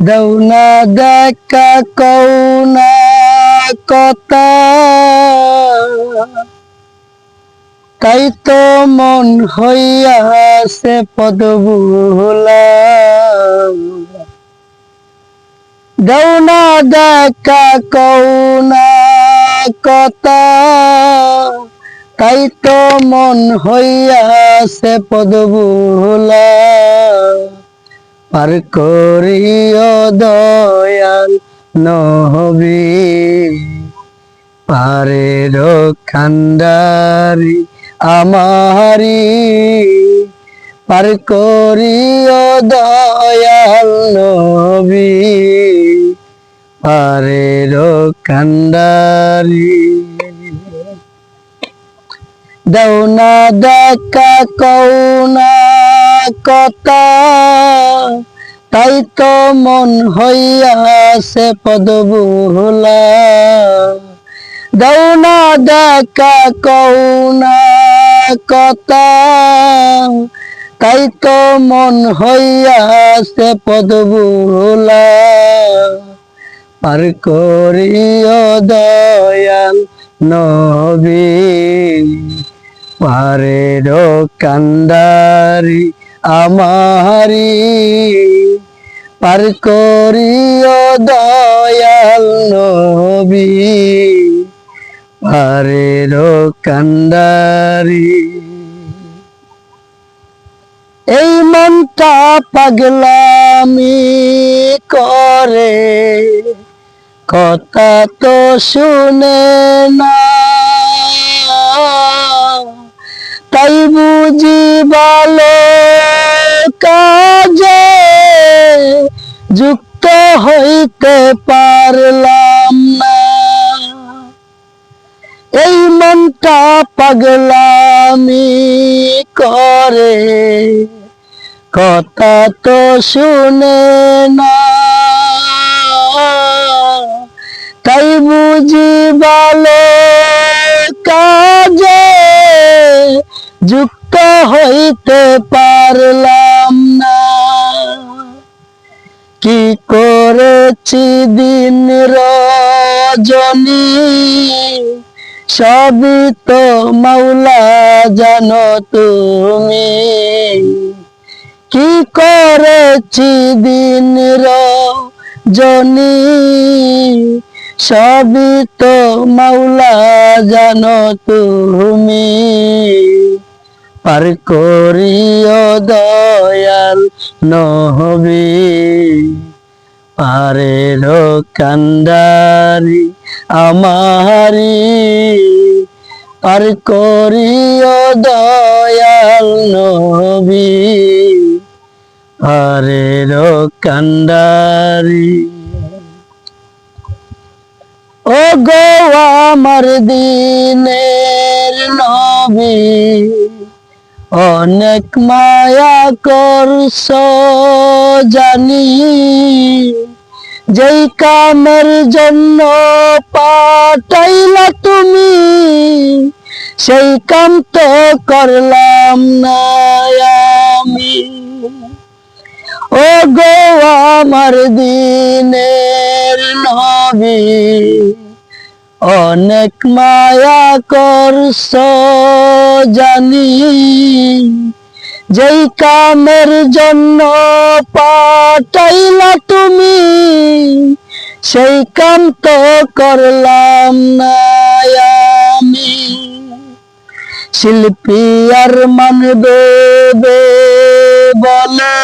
দৌনা দেখা কৌনা কথা তাই তো মন হইয়াছে পদভুলা। দৌনা দেখা কৌনা কথা তাই তো মন হইয়াছে পদভুলা। পার করিও দয়াল নবী পারের খান্ডারি আমারি। পার করিও দয়াল নবী পারের খান্ডারি। দৌনা দেখা কৌনা কথা তাই তো মন হইয়াছে পদভুলা। দৌনা দেখা কৌনা কথা তাই তো মন হইয়াছে পদভুলা। পার করিও দয়াল নবী পারের কান্ডারি আমারি। পার করিও দয়াল নবী পারের কান্ডারি। এই মনটা পাগলামি করে কথা তো শুনে না, তাই বুঝি ভালো কাজে যুক্ত হইতে পারলাম না। এই মনটা পাগলামি করে কথা তো শুনে না, তাই বুঝি ভালো কাজে যুক্ত হইতে পারলাম না। কি করেছি দিন রজনী সবই তো মাওলা জানো তুমি। কি করেছি দিন রজনী সবই তো মাওলা জানো তুমি। পার করিও দয়াল নবী পারের কান্ডারি আমারি। পার করিও দয়াল নবী পারের কান্ডারি। ও গো আমার দিনের নবী অনেক মায়া করছো জানি, যেই কামের জন্য পাঠাইলা তুমি সেই কাম তো করলাম না আমি। ও গো আমার দিনের নবী অনেক মায়া করছো জানি, যেই কামের জন্য পাঠাইলা তুমি সেই কাম তো করলাম না আমি। শিল্পী আর মানবে বলে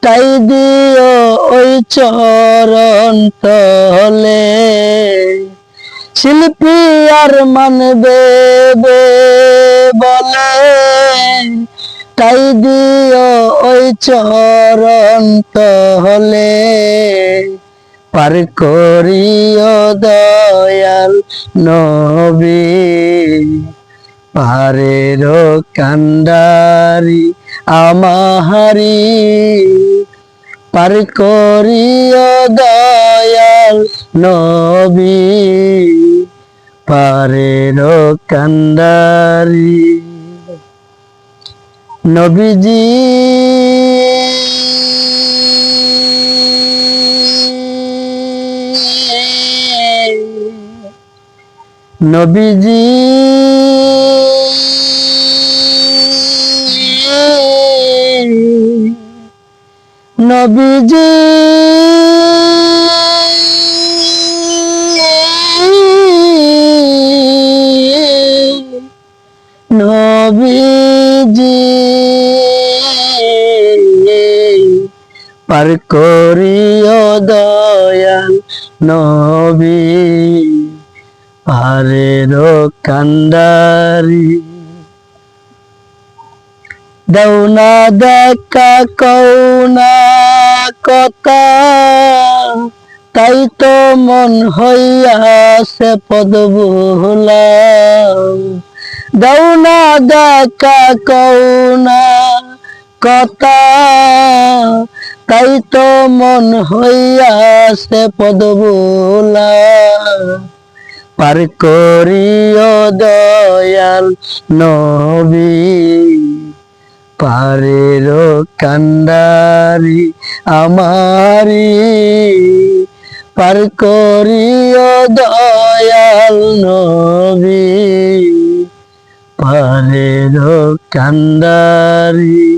তাই দিও ওই চরণ তলে। শিল্পী আর মানবে বলে তাই দিও ওই চরণ তলে। পার করিও দয়াল নবী পারের কান্ডারি আমারি। পার করিও দয়াল নবী পারের কান্ডারি। নবীজি নবীজি নবীজি নবীজি পার করিও দয়াল নবী পারের কান্ডারি দৌনা দেখা কৌনা কথা তাই তো মন হইয়াছে পদভোলা দৌনা দেখা কৌনা কথা তাই তো মন হইয়াছে পদভোলা পার করিও দয়াল নবী পারের কান্ডারি আমারি পার করিও দয়াল নবী পারের কান্ডারি।